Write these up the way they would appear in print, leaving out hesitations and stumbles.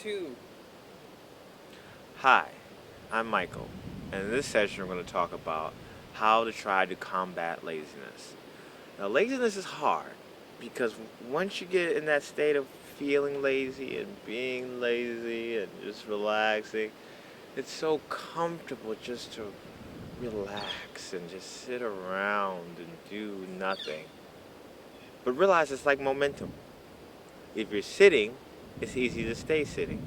2. Hi, I'm Michael, and in this session we're going to talk about how to try to combat laziness. Now, laziness is hard because once you get in that state of feeling lazy and being lazy and just relaxing, it's so comfortable just to relax and just sit around and do nothing. But realize it's like momentum. If you're sitting, it's easy to stay sitting.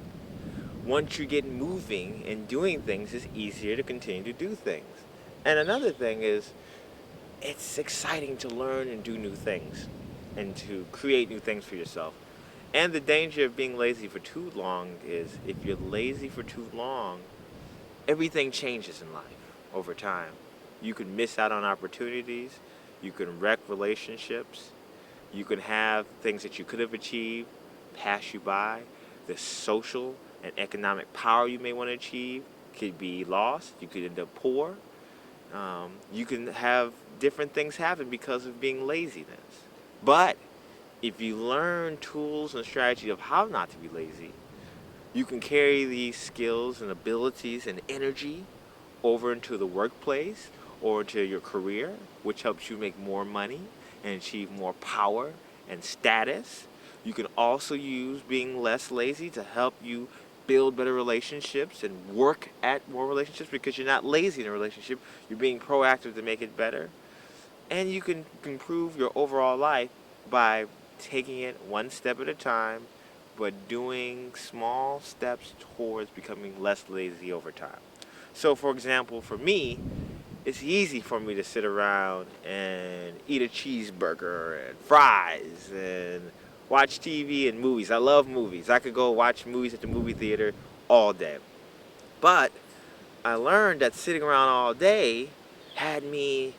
Once you get moving and doing things, it's easier to continue to do things. And another thing is, it's exciting to learn and do new things and to create new things for yourself. And the danger of being lazy for too long is if you're lazy for too long, everything changes in life over time. You can miss out on opportunities, you can wreck relationships, you can have things that you could have achieved pass you by. The social and economic power you may want to achieve could be lost. You could end up poor. You can have different things happen because of being laziness. But if you learn tools and strategy of how not to be lazy, you can carry these skills and abilities and energy over into the workplace or into your career, which helps you make more money and achieve more power and status. You can also use being less lazy to help you build better relationships and work at more relationships because you're not lazy in a relationship. You're being proactive to make it better. And you can improve your overall life by taking it one step at a time, but doing small steps towards becoming less lazy over time. So, for example, for me, it's easy for me to sit around and eat a cheeseburger and fries and watch TV and movies. I love movies. I could go watch movies at the movie theater all day. But I learned that sitting around all day had me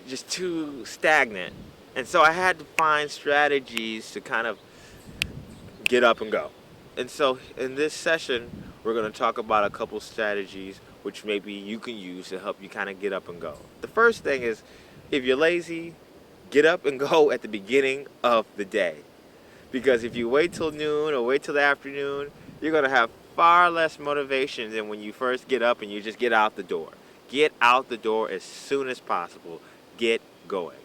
just too stagnant. And so I had to find strategies to kind of get up and go. And so in this session, we're going to talk about a couple strategies which maybe you can use to help you kind of get up and go. The first thing is if you're lazy, get up and go at the beginning of the day. Because if you wait till noon or wait till the afternoon, you're going to have far less motivation than when you first get up and you just get out the door. Get out the door as soon as possible. Get going.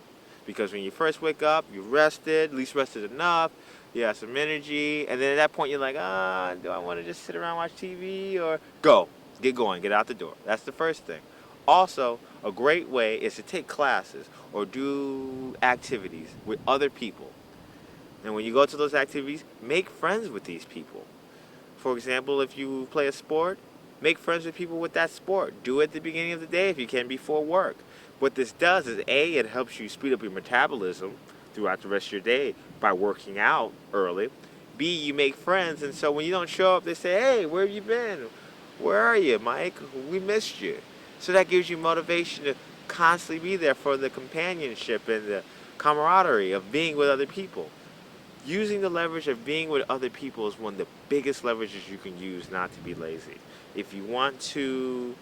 Because when you first wake up, you're rested, at least rested enough, you have some energy, and then at that point you're like, do I want to just sit around and watch TV or go? Get going, get out the door. That's the first thing. Also, a great way is to take classes or do activities with other people. And when you go to those activities, make friends with these people. For example, if you play a sport, make friends with people with that sport. Do it at the beginning of the day if you can before work. What this does is A, it helps you speed up your metabolism throughout the rest of your day by working out early. B, you make friends, and so when you don't show up, they say, hey, where have you been? Where are you, Mike? We missed you. So that gives you motivation to constantly be there for the companionship and the camaraderie of being with other people. Using the leverage of being with other people is one of the biggest leverages you can use not to be lazy. If you want to,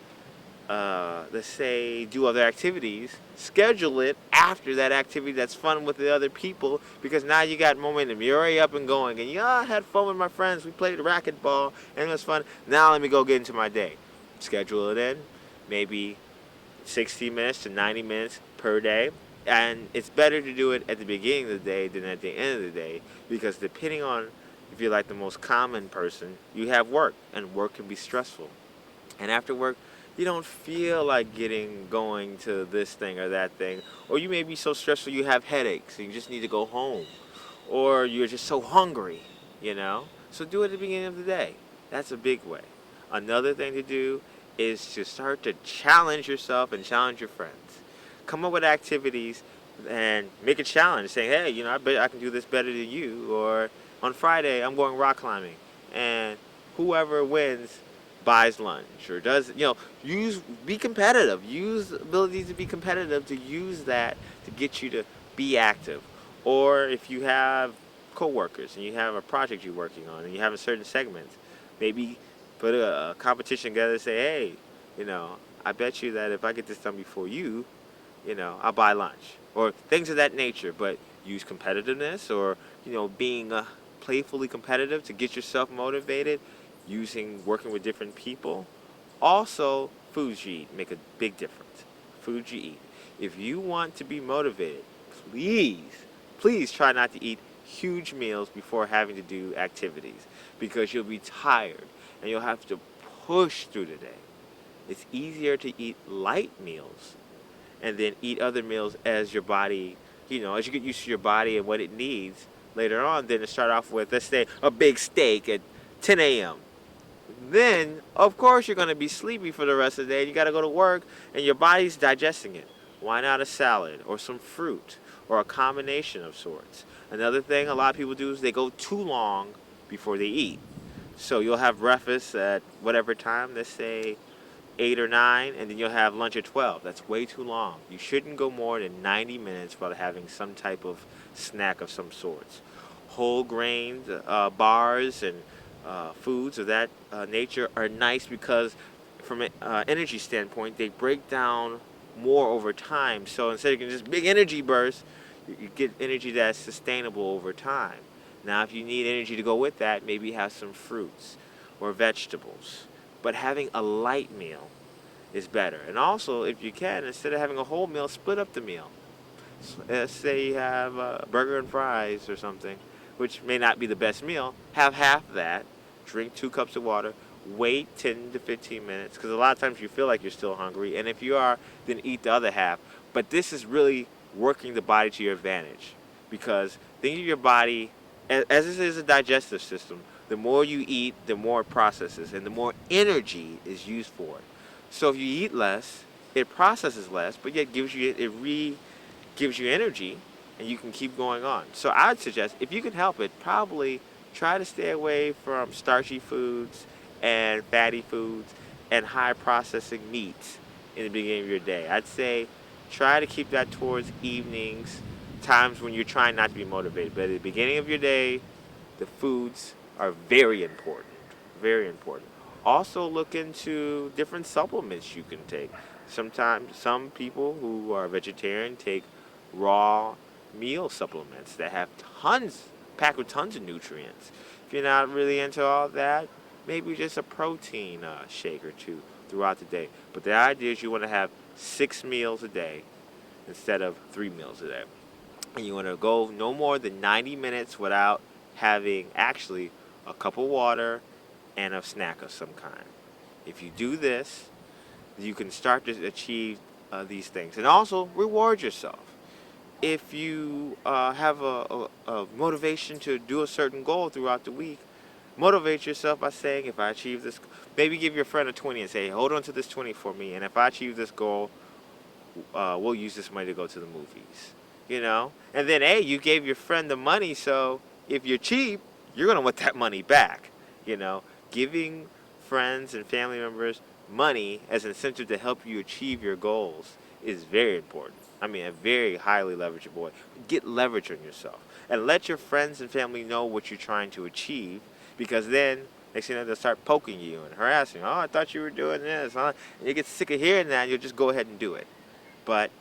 let's say, do other activities, schedule it after that activity that's fun with the other people because now you got momentum. You're already up and going. And yeah, I had fun with my friends. We played racquetball and it was fun. Now let me go get into my day. Schedule it in, maybe 60 minutes to 90 minutes per day. And it's better to do it at the beginning of the day than at the end of the day because depending on if you're like the most common person, you have work and work can be stressful. And after work, you don't feel like getting going to this thing or that thing. Or you may be so stressful you have headaches and you just need to go home. Or you're just so hungry, you know? So do it at the beginning of the day. That's a big way. Another thing to do is to start to challenge yourself and challenge your friends. Come up with activities and make a challenge saying, hey, I bet I can do this better than you. Or on Friday, I'm going rock climbing. And whoever wins buys lunch or does, be competitive. Use abilities to be competitive to use that to get you to be active. Or if you have coworkers and you have a project you're working on and you have a certain segment, maybe put a competition together and say, hey, you know, I bet you that if I get this done before you, I'll buy lunch or things of that nature. But use competitiveness or being playfully competitive to get yourself motivated using working with different people. Also, foods you eat make a big difference. Foods you eat. If you want to be motivated, please, please try not to eat huge meals before having to do activities because you'll be tired and you'll have to push through the day. It's easier to eat light meals and then eat other meals as your body, as you get used to your body and what it needs later on, than to start off with, let's say, a big steak at 10 a.m. Then, of course, you're going to be sleepy for the rest of the day and you got to go to work and your body's digesting it. Why not a salad or some fruit or a combination of sorts? Another thing a lot of people do is they go too long before they eat. So you'll have breakfast at whatever time, let's say 8 or 9, and then you'll have lunch at 12. That's way too long. You shouldn't go more than 90 minutes without having some type of snack of some sorts. Whole grain bars and foods of that nature are nice because from an energy standpoint, they break down more over time. So instead of getting just big energy bursts, you get energy that's sustainable over time. Now, if you need energy to go with that, maybe have some fruits or vegetables. But having a light meal is better. And also, if you can, instead of having a whole meal, split up the meal. Let's say you have a burger and fries or something, which may not be the best meal. Have half that, drink 2 cups of water, wait 10 to 15 minutes, because a lot of times you feel like you're still hungry, and if you are, then eat the other half. But this is really working the body to your advantage, because think of your body, as this is a digestive system, the more you eat, the more it processes, and the more energy is used for it. So if you eat less, it processes less, but yet gives you energy, and you can keep going on. So I'd suggest, if you can help it, probably try to stay away from starchy foods and fatty foods and high processing meats in the beginning of your day. I'd say try to keep that towards evenings, times when you're trying not to be motivated. But at the beginning of your day, the foods are very important. Very important. Also, look into different supplements you can take. Sometimes some people who are vegetarian take raw meal supplements that have packed with tons of nutrients. If you're not really into all that, maybe just a protein shake or two throughout the day. But the idea is you want to have 6 meals a day instead of 3 meals a day. And you want to go no more than 90 minutes without having actually a cup of water and a snack of some kind. If you do this, you can start to achieve these things. And also, reward yourself. If you have a motivation to do a certain goal throughout the week, motivate yourself by saying, if I achieve this, maybe give your friend a 20 and say, hold on to this 20 for me, and if I achieve this goal, we'll use this money to go to the movies. And then, hey, you gave your friend the money, so if you're cheap, you're going to want that money back. Giving friends and family members money as an incentive to help you achieve your goals is very important. I mean, a very highly leverageable way. Get leverage on yourself and let your friends and family know what you're trying to achieve, because then next thing you know, they'll start poking you and harassing you. Oh, I thought you were doing this. Huh? And you get sick of hearing that, and you'll just go ahead and do it. But,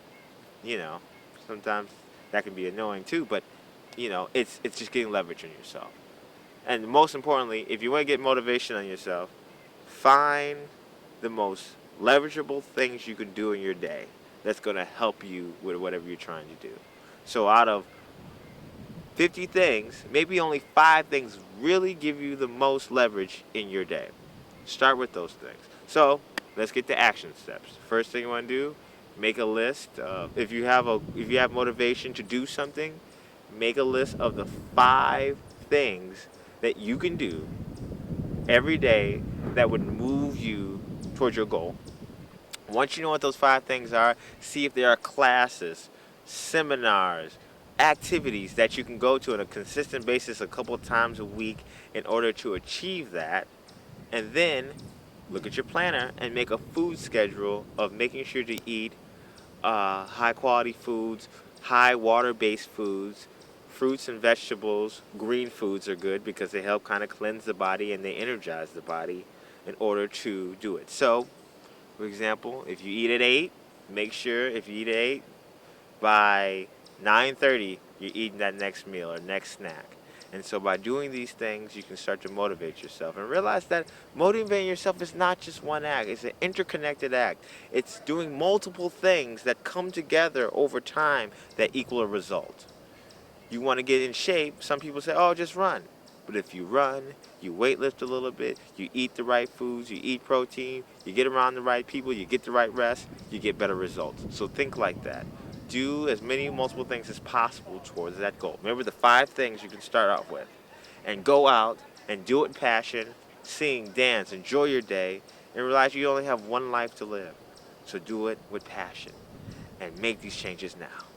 sometimes that can be annoying too. But, it's just getting leverage on yourself. And most importantly, if you want to get motivation on yourself, find the most leverageable things you can do in your day that's going to help you with whatever you're trying to do. So out of 50 things, maybe only 5 things really give you the most leverage in your day. Start with those things. So let's get to action steps. First thing you want to do, make a list. If you have motivation to do something, make a list of the 5 things that you can do every day that would move you towards your goal. Once you know what those 5 things are, see if there are classes, seminars, activities that you can go to on a consistent basis a couple of times a week in order to achieve that. And then look at your planner and make a food schedule of making sure to eat high quality foods, high water based foods, fruits and vegetables. Green foods are good because they help kind of cleanse the body and they energize the body in order to do it. So, for example, if you eat at 8, make sure if you eat at 8, by 9:30 you're eating that next meal or next snack. And so by doing these things, you can start to motivate yourself and realize that motivating yourself is not just one act. It's an interconnected act. It's doing multiple things that come together over time that equal a result. You want to get in shape, some people say, oh, just run. But if you run, you weight lift a little bit, you eat the right foods, you eat protein, you get around the right people, you get the right rest, you get better results. So think like that. Do as many multiple things as possible towards that goal. Remember the 5 things you can start off with. And go out and do it in passion, sing, dance, enjoy your day, and realize you only have one life to live. So do it with passion and make these changes now.